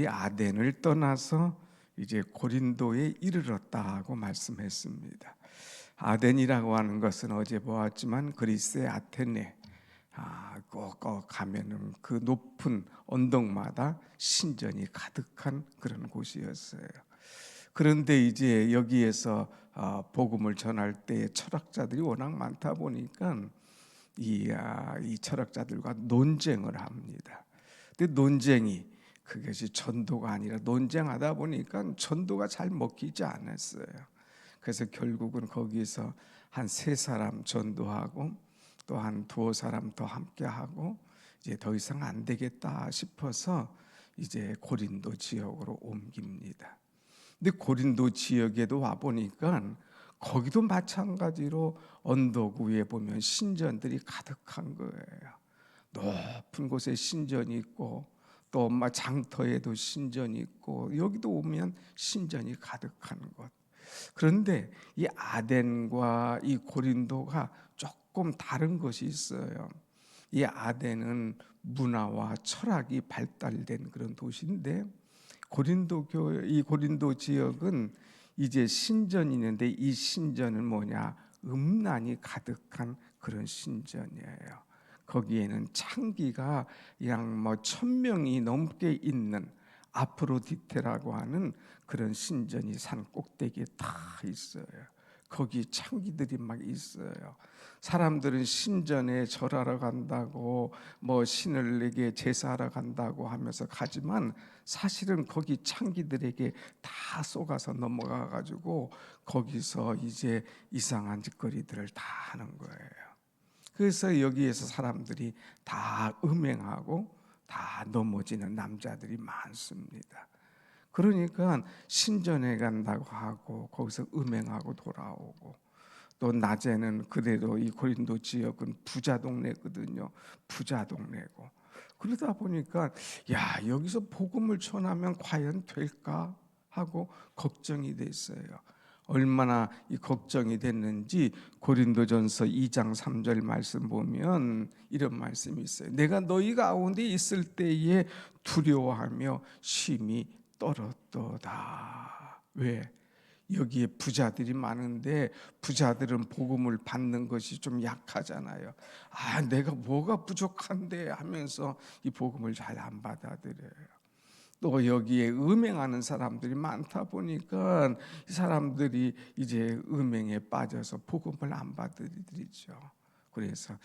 바울이 아덴을 떠나서 이제 고린도에 이르렀다고 말씀했습니다. 아덴이라고 하는 것은 어제 보았지만 그리스의 아테네, 꼭 가면은 그 높은 언덕마다 신전이 가득한 그런 곳이었어요. 그런데 이제 여기에서 복음을 전할 때 철학자들이 워낙 많다 보니까 이 철학자들과 논쟁을 합니다. 근데 논쟁이 그것이 전도가 아니라 논쟁하다 보니까 전도가 잘 먹히지 않았어요. 그래서 결국은 거기서 한 3사람 전도하고 또 한 2사람 더 함께하고 이제 더 이상 안 되겠다 싶어서 이제 고린도 지역으로 옮깁니다. 근데 고린도 지역에도 와 보니까 거기도 마찬가지로 언덕 위에 보면 신전들이 가득한 거예요. 높은 곳에 신전이 있고 또 장터에도 신전이 있고 여기도 오면 신전이 가득한 곳. 그런데 이 아덴과 이 고린도가 조금 다른 것이 있어요. 이 아덴은 문화와 철학이 발달된 그런 도시인데 이 고린도 지역은 이제 신전이 있는데 이 신전은 뭐냐? 음란이 가득한 그런 신전이에요. 거기에는 창기가 약 1000명이 넘게 있는 아프로디테라고 하는 그런 신전이 산 꼭대기에 다 있어요. 거기 창기들이 막 있어요. 사람들은 신전에 절하러 간다고 신을에게 제사하러 간다고 하면서 가지만 사실은 거기 창기들에게 다 쏘가서 넘어가 가지고 거기서 이제 이상한 짓거리들을 다 하는 거예요. 그래서 여기에서 사람들이 다 음행하고 다 넘어지는 남자들이 많습니다. 그러니까 신전에 간다고 하고 거기서 음행하고 돌아오고 또 낮에는 그대로 이 고린도 지역은 부자 동네거든요. 부자 동네고 그러다 보니까 여기서 복음을 전하면 과연 될까 하고 걱정이 됐어요. 얼마나 이 걱정이 됐는지 고린도전서 2장 3절 말씀 보면 이런 말씀이 있어요. 내가 너희 가운데 있을 때에 두려워하며 심히 떨었도다. 왜? 여기에 부자들이 많은데 부자들은 복음을 받는 것이 좀 약하잖아요. 내가 뭐가 부족한데 하면서 이 복음을 잘 안 받아들여요. 또 여기에 음행하는 사람들이 많다 보니까 이 사람들이 이제 음행에 빠져서 복음을 안 받아들이죠. 그래서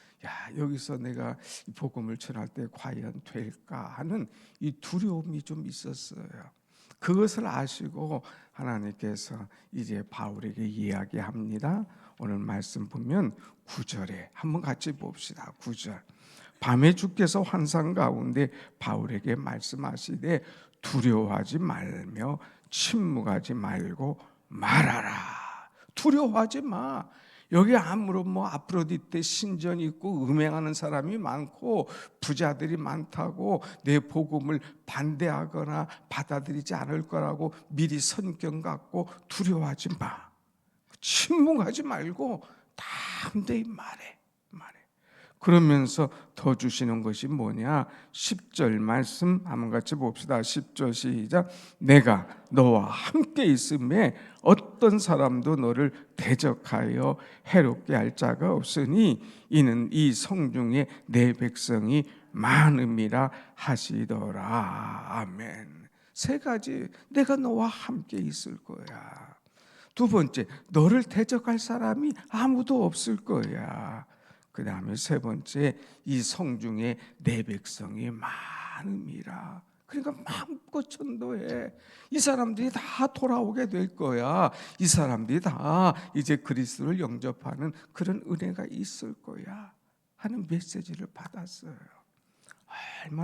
여기서 내가 이 복음을 전할 때 과연 될까 하는 이 두려움이 좀 있었어요. 그것을 아시고 하나님께서 이제 바울에게 이야기합니다. 오늘 말씀 보면 9절에 한번 같이 봅시다. 9절. 밤에 주께서 환상 가운데 바울에게 말씀하시되 두려워하지 말며 침묵하지 말고 말하라. 두려워하지 마. 여기 아무런 아프로디테 신전이 있고 음행하는 사람이 많고 부자들이 많다고 내 복음을 반대하거나 받아들이지 않을 거라고 미리 선견 갖고 두려워하지 마. 침묵하지 말고 담대히 말해. 그러면서 더 주시는 것이 뭐냐? 10절 말씀 한번 같이 봅시다. 10절 시작. 내가 너와 함께 있음에 어떤 사람도 너를 대적하여 해롭게 할 자가 없으니 이는 이 성중에 내 백성이 많음이라 하시더라. 아멘. 3가지. 내가 너와 함께 있을 거야. 2번째, 너를 대적할 사람이 아무도 없을 거야. 그 다음에 3번째, 이 성중에 내 백성이 많음이라. 그러니까 마음껏 전도해. 이 사람들이 다 돌아오게 될 거야. 이 사람들이 다 이제 그리스도를 영접하는 그런 은혜가 있을 거야 하는 메시지를 받았어요.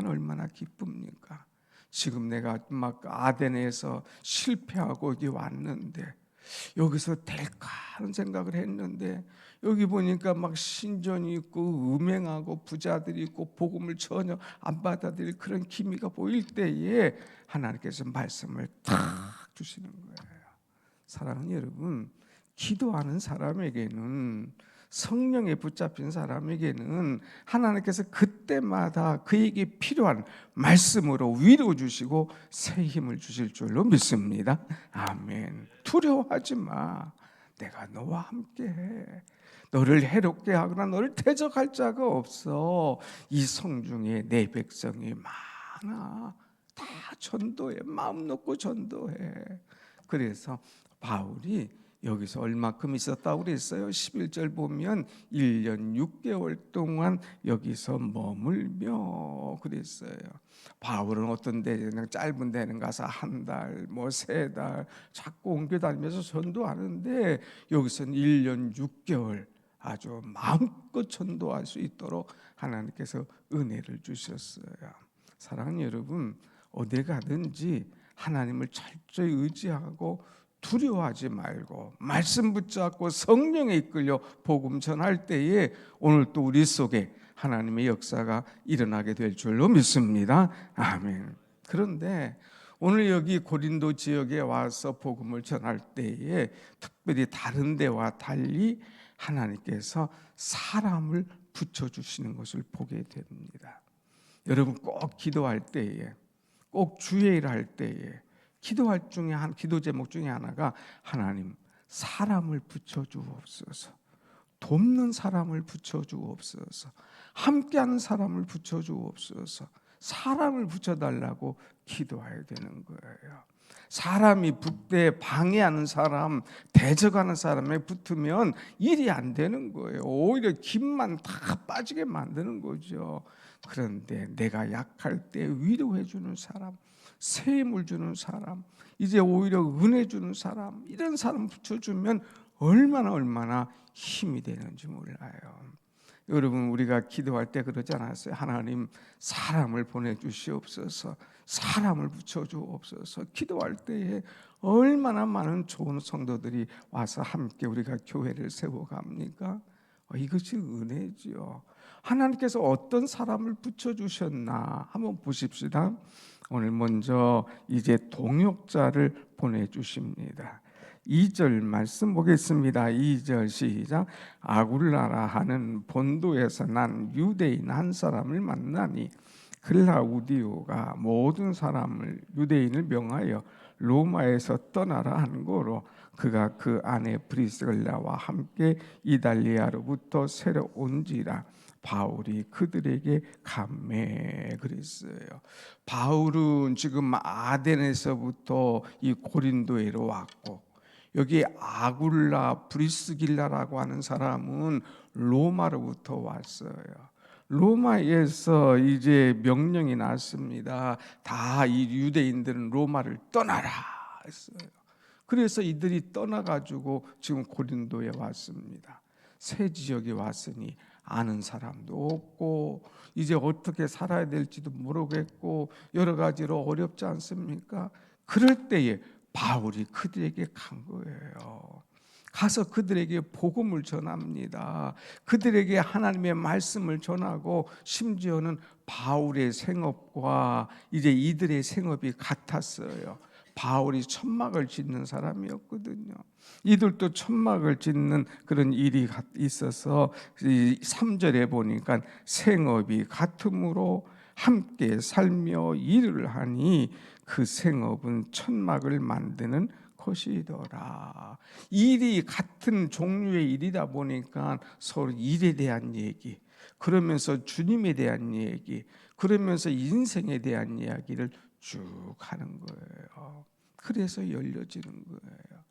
얼마나 기쁩니까? 지금 내가 아덴에서 실패하고 여기 왔는데 여기서 될까 하는 생각을 했는데 여기 보니까 신전이 있고 음행하고 부자들이 있고 복음을 전혀 안 받아들일 그런 기미가 보일 때에 하나님께서 말씀을 탁 주시는 거예요. 사랑하는 여러분, 기도하는 사람에게는 성령에 붙잡힌 사람에게는 하나님께서 그때마다 그에게 필요한 말씀으로 위로 주시고 새 힘을 주실 줄로 믿습니다. 아멘. 두려워하지 마. 내가 너와 함께해. 너를 해롭게 하거나 너를 대적할 자가 없어. 이 성중에 내 백성이 많아. 다 전도해. 마음 놓고 전도해. 그래서 바울이 여기서 얼마큼 있었다고 그랬어요? 11절 보면 1년 6개월 동안 여기서 머물며 그랬어요. 바울은 어떤 데는 짧은 데는 가서 한 달, 뭐 3달 자꾸 옮겨 다니면서 전도하는데 여기서는 1년 6개월 아주 마음껏 전도할 수 있도록 하나님께서 은혜를 주셨어요. 사랑하는 여러분, 어디 가든지 하나님을 철저히 의지하고 두려워하지 말고 말씀 붙잡고 성령에 이끌려 복음 전할 때에 오늘 또 우리 속에 하나님의 역사가 일어나게 될 줄로 믿습니다. 아멘. 그런데 오늘 여기 고린도 지역에 와서 복음을 전할 때에 특별히 다른 데와 달리 하나님께서 사람을 붙여주시는 것을 보게 됩니다. 여러분 꼭 기도할 때에, 꼭 주일을 할 때에 기도할 중에 기도 제목 중에 하나가 하나님 사람을 붙여주옵소서, 돕는 사람을 붙여주옵소서, 함께하는 사람을 붙여주옵소서, 사람을 붙여달라고 기도해야 되는 거예요. 사람이 붙대 방해하는 사람, 대적하는 사람에 붙으면 일이 안 되는 거예요. 오히려 김만 다 빠지게 만드는 거죠. 그런데 내가 약할 때 위로해 주는 사람, 새 힘을 주는 사람, 이제 오히려 은혜 주는 사람, 이런 사람 붙여주면 얼마나 힘이 되는지 몰라요. 여러분 우리가 기도할 때 그러지 않았어요? 하나님 사람을 보내주시옵소서, 사람을 붙여주옵소서. 기도할 때에 얼마나 많은 좋은 성도들이 와서 함께 우리가 교회를 세워갑니까? 이것이 은혜지요. 하나님께서 어떤 사람을 붙여주셨나 한번 보십시다. 오늘 먼저 이제 동역자를 보내주십니다. 2절 말씀 보겠습니다. 2절 시작. 아굴라라 하는 본도에서 난 유대인 한 사람을 만나니 글라우디오가 모든 사람을 유대인을 명하여 로마에서 떠나라 한 거로 그가 그 아내 브리스길라와 함께 이달리아로부터 새로 온지라 바울이 그들에게 감매 그랬어요. 바울은 지금 아덴에서부터 이 고린도에로 왔고 여기 아굴라 브리스길라라고 하는 사람은 로마로부터 왔어요. 로마에서 이제 명령이 났습니다. 다 이 유대인들은 로마를 떠나라 했어요. 그래서 이들이 떠나가지고 지금 고린도에 왔습니다. 새 지역에 왔으니 아는 사람도 없고 이제 어떻게 살아야 될지도 모르겠고 여러 가지로 어렵지 않습니까? 그럴 때에 바울이 그들에게 간 거예요. 가서 그들에게 복음을 전합니다. 그들에게 하나님의 말씀을 전하고 심지어는 바울의 생업과 이제 이들의 생업이 같았어요. 바울이 천막을 짓는 사람이었거든요. 이들도 천막을 짓는 그런 일이 있어서 3절에 보니까 생업이 같으므로 함께 살며 일을 하니 그 생업은 천막을 만드는 것이더라. 일이 같은 종류의 일이다 보니까 서로 일에 대한 얘기, 그러면서 주님에 대한 얘기, 그러면서 인생에 대한 이야기를 쭉 하는 거예요. 그래서 열려지는 거예요.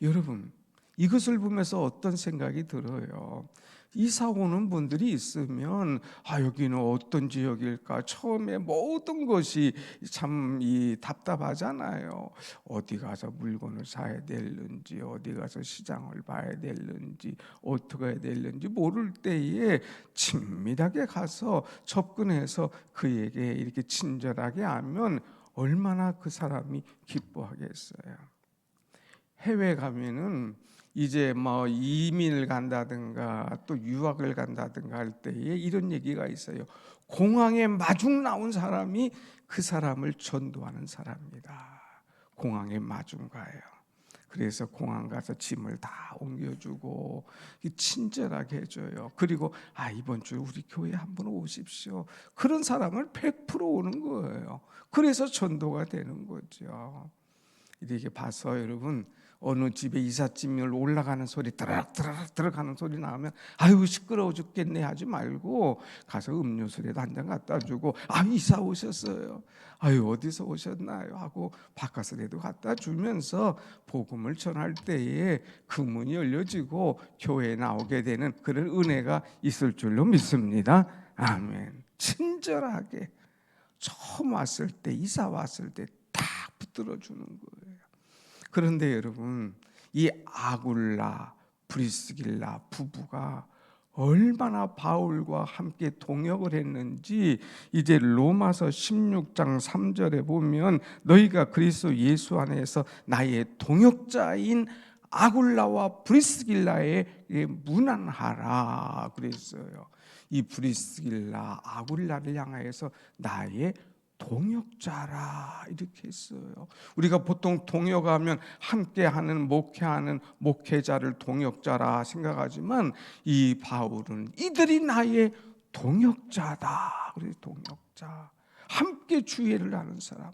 여러분 이것을 보면서 어떤 생각이 들어요? 이사 오는 분들이 있으면 여기는 어떤 지역일까? 처음에 모든 것이 참 답답하잖아요. 어디 가서 물건을 사야 되는지, 어디 가서 시장을 봐야 되는지, 어떻게 해야 되는지 모를 때에 친밀하게 가서 접근해서 그에게 이렇게 친절하게 하면 얼마나 그 사람이 기뻐하겠어요. 해외 가면은 이제 뭐 이민을 간다든가 또 유학을 간다든가 할 때에 이런 얘기가 있어요. 공항에 마중 나온 사람이 그 사람을 전도하는 사람이다. 공항에 마중 가요. 그래서 공항 가서 짐을 다 옮겨주고 친절하게 해줘요. 그리고 이번 주 우리 교회 한번 오십시오. 그런 사람을 100% 오는 거예요. 그래서 전도가 되는 거죠. 이렇게 봐서 여러분, 어느 집에 이삿짐을 올라가는 소리 드락드락 들어가는 소리 나오면 아유 시끄러워 죽겠네 하지 말고 가서 음료수라도 한 잔 갖다 주고 이사 오셨어요, 아유 어디서 오셨나요 하고 바깥으로도 갖다 주면서 복음을 전할 때에 그 문이 열려지고 교회에 나오게 되는 그런 은혜가 있을 줄로 믿습니다. 아멘. 친절하게 처음 왔을 때, 이사 왔을 때 딱 붙들어 주는 거예요. 그런데 여러분, 이 아굴라, 브리스길라 부부가 얼마나 바울과 함께 동역을 했는지 이제 로마서 16장 3절에 보면 너희가 그리스도 예수 안에서 나의 동역자인 아굴라와 브리스길라에 문안하라 그랬어요. 이 브리스길라, 아굴라를 향하여서 나의 동역자라 이렇게 했어요. 우리가 보통 동역하면 함께하는 목회하는 목회자를 동역자라 생각하지만 이 바울은 이들이 나의 동역자다. 그래서 동역자, 함께 주의를 하는 사람.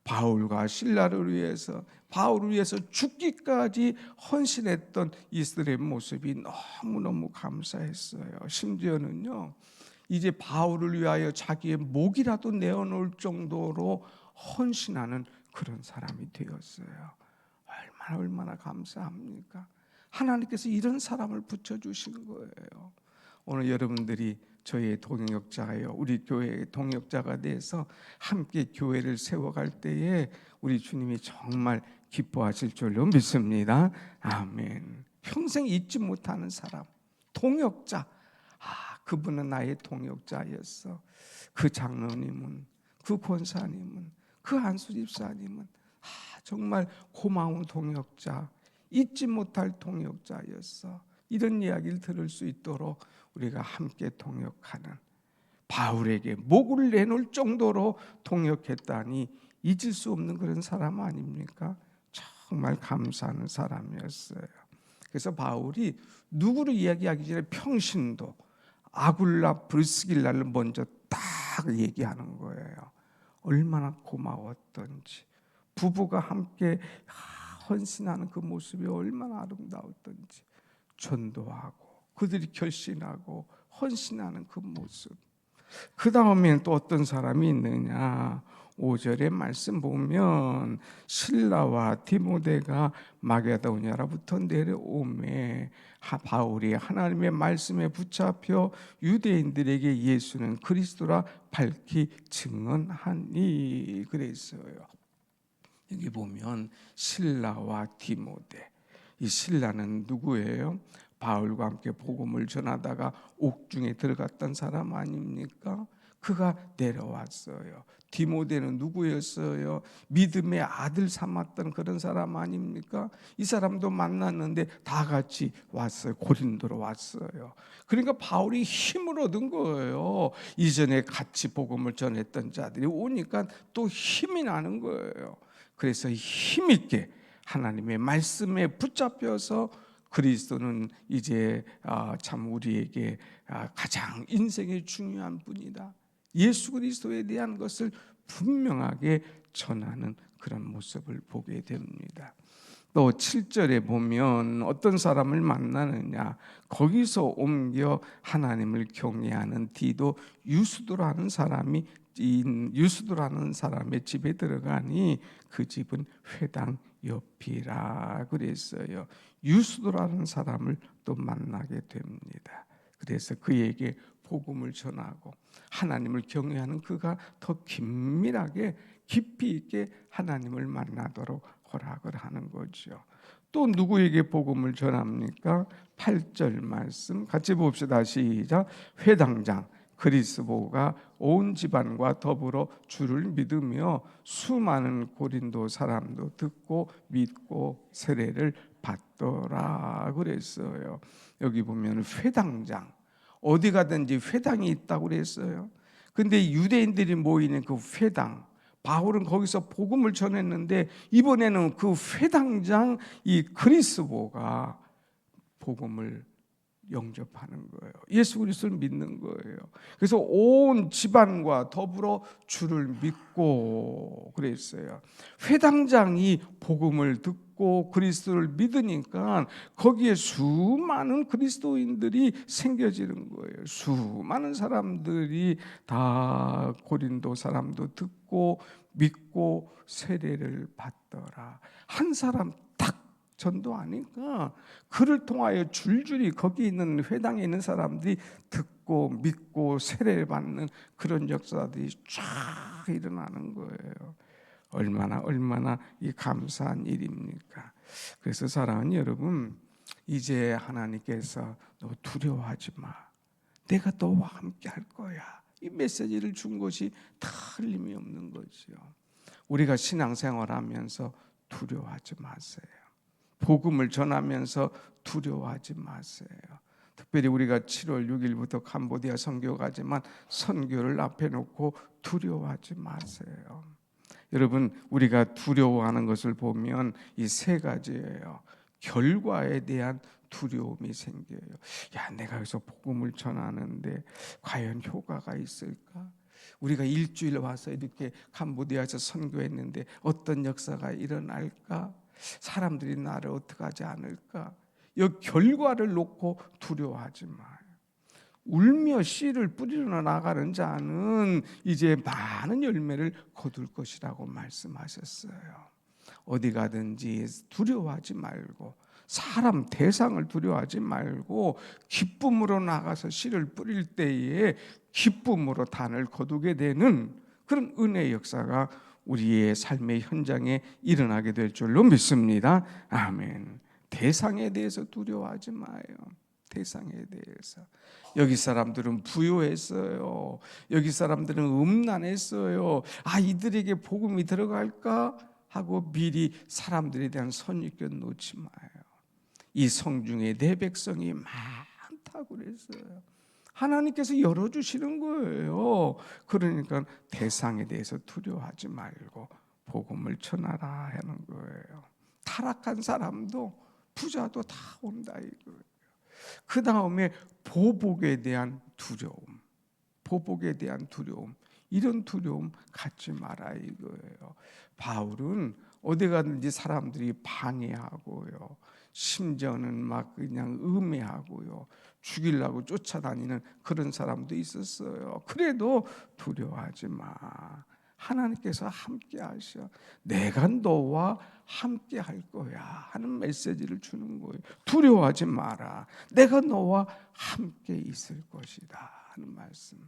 바울과 실라를 위해서, 바울을 위해서 죽기까지 헌신했던 이들의 모습이 너무너무 감사했어요. 심지어는요, 이제 바울을 위하여 자기의 목이라도 내어놓을 정도로 헌신하는 그런 사람이 되었어요. 얼마나 감사합니까? 하나님께서 이런 사람을 붙여주신 거예요. 오늘 여러분들이 저의 동역자예요. 우리 교회의 동역자가 돼서 함께 교회를 세워갈 때에 우리 주님이 정말 기뻐하실 줄로 믿습니다. 아멘. 평생 잊지 못하는 사람, 동역자. 그분은 나의 동역자였어. 그 장로님은, 그 권사님은, 그 안수 집사님은 정말 고마운 동역자, 잊지 못할 동역자였어. 이런 이야기를 들을 수 있도록 우리가 함께 동역하는, 바울에게 목을 내놓을 정도로 동역했다니 잊을 수 없는 그런 사람 아닙니까? 정말 감사하는 사람이었어요. 그래서 바울이 누구를 이야기하기 전에 평신도 아굴라 브리스길라를 먼저 딱 얘기하는 거예요. 얼마나 고마웠던지, 부부가 함께 헌신하는 그 모습이 얼마나 아름다웠던지, 전도하고 그들이 결신하고 헌신하는 그 모습. 그 다음엔 또 어떤 사람이 있느냐, 5절의 말씀 보면 실라와 디모데가 마게도냐로부터 내려오매 바울이 하나님의 말씀에 붙잡혀 유대인들에게 예수는 그리스도라 밝히 증언하니 그랬어요. 여기 보면 실라와 디모데, 이 실라는 누구예요? 바울과 함께 복음을 전하다가 옥중에 들어갔던 사람 아닙니까? 그가 내려왔어요. 디모데는 누구였어요? 믿음의 아들 삼았던 그런 사람 아닙니까? 이 사람도 만났는데 다 같이 왔어요. 고린도로 왔어요. 그러니까 바울이 힘을 얻은 거예요. 이전에 같이 복음을 전했던 자들이 오니까 또 힘이 나는 거예요. 그래서 힘있게 하나님의 말씀에 붙잡혀서 그리스도는 이제 참 우리에게 가장 인생의 중요한 분이다, 예수 그리스도에 대한 것을 분명하게 전하는 그런 모습을 보게 됩니다. 또 7절에 보면 어떤 사람을 만나느냐, 거기서 옮겨 하나님을 경외하는 디도 유스도라는 사람이 유스도라는 사람의 집에 들어가니 그 집은 회당 옆이라 그랬어요. 유스도라는 사람을 또 만나게 됩니다. 그래서 그에게 복음을 전하고 하나님을 경외하는 그가 더 긴밀하게 깊이 있게 하나님을 만나도록 허락을 하는 거죠. 또 누구에게 복음을 전합니까? 8절 말씀 같이 봅시다. 시작. 회당장 그리스도가 온 집안과 더불어 주를 믿으며 수많은 고린도 사람도 듣고 믿고 세례를 받더라 그랬어요. 여기 보면 회당장, 어디 가든지 회당이 있다고 그랬어요. 근데 유대인들이 모이는 그 회당, 바울은 거기서 복음을 전했는데 이번에는 그 회당장 이 그리스도가 복음을 영접하는 거예요. 예수 그리스도를 믿는 거예요. 그래서 온 집안과 더불어 주를 믿고 그랬어요. 회당장이 복음을 듣고 그리스도를 믿으니까 거기에 수많은 그리스도인들이 생겨지는 거예요. 수많은 사람들이 다 고린도 사람도 듣고 믿고 세례를 받더라. 한 사람 딱 전도하니까 그를 통하여 줄줄이 거기 있는 회당에 있는 사람들이 듣고 믿고 세례를 받는 그런 역사들이 쫙 일어나는 거예요. 얼마나 이 감사한 일입니까? 그래서 사랑하는 여러분, 이제 하나님께서 너 두려워하지 마. 내가 너와 함께 할 거야. 이 메시지를 준 것이 틀림이 없는 거죠. 우리가 신앙생활하면서 두려워하지 마세요. 복음을 전하면서 두려워하지 마세요. 특별히 우리가 7월 6일부터 캄보디아 선교 가지만 선교를 앞에 놓고 두려워하지 마세요. 여러분, 우리가 두려워하는 것을 보면 이 세 가지예요. 결과에 대한 두려움이 생겨요. 야, 내가 여기서 복음을 전하는데 과연 효과가 있을까? 우리가 일주일 와서 이렇게 캄보디아에서 선교했는데 어떤 역사가 일어날까? 사람들이 나를 어떻게 하지 않을까? 이 결과를 놓고 두려워하지 마요. 울며 씨를 뿌리러 나가는 자는 이제 많은 열매를 거둘 것이라고 말씀하셨어요. 어디 가든지 두려워하지 말고 사람 대상을 두려워하지 말고 기쁨으로 나가서 씨를 뿌릴 때에 기쁨으로 단을 거두게 되는 그런 은혜의 역사가 우리의 삶의 현장에 일어나게 될 줄로 믿습니다. 아멘. 대상에 대해서 두려워하지 마요. 대상에 대해서. 여기 사람들은 부요했어요. 여기 사람들은 음란했어요. 아, 이들에게 복음이 들어갈까 하고 미리 사람들에 대한 선입견 놓지 마요. 이 성중에 내 백성이 많다고 그랬어요. 하나님께서 열어주시는 거예요. 그러니까 대상에 대해서 두려워하지 말고 복음을 전하라 하는 거예요. 타락한 사람도 부자도 다 온다 이거예요. 그 다음에 보복에 대한 두려움, 보복에 대한 두려움, 이런 두려움 갖지 마라 이거예요. 바울은 어디 가든지 사람들이 방해하고요, 심지어는 막 그냥 음해하고요, 죽이려고 쫓아다니는 그런 사람도 있었어요. 그래도 두려워하지 마. 하나님께서 함께 하셔. 내가 너와 함께 할 거야 하는 메시지를 주는 거예요. 두려워하지 마라. 내가 너와 함께 있을 것이다 하는 말씀.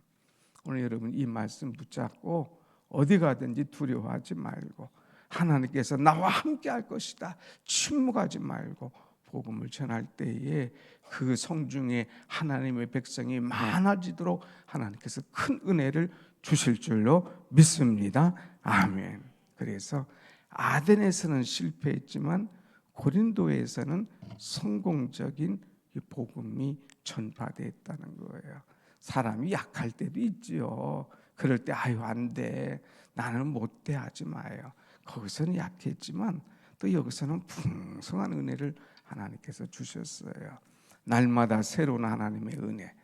오늘 여러분 이 말씀 붙잡고 어디 가든지 두려워하지 말고 하나님께서 나와 함께 할 것이다. 침묵하지 말고 복음을 전할 때에 그 성중에 하나님의 백성이 많아지도록 하나님께서 큰 은혜를 주실 줄로 믿습니다. 아멘. 그래서 아덴에서는 실패했지만 고린도에서는 성공적인 복음이 전파됐다는 거예요. 사람이 약할 때도 있지요. 그럴 때 아유 안 돼, 나는 못돼 하지 마요. 거기서는 약했지만 또 여기서는 풍성한 은혜를 하나님께서 주셨어요. 날마다 새로운 하나님의 은혜,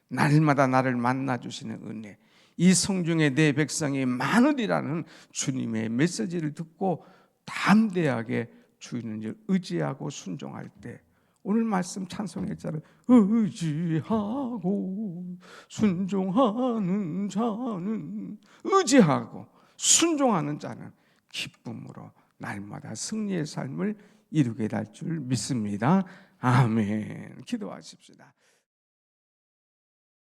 날마다 나를 만나주시는 은혜, 이 성중에 내 백성이 많으리라는 주님의 메시지를 듣고 담대하게 주님을 의지하고 순종할 때, 오늘 말씀 찬송했잖아요. 의지하고 순종하는 자는, 의지하고 순종하는 자는 기쁨으로 날마다 승리의 삶을 이루게 될 줄 믿습니다. 아멘. 기도하십시다.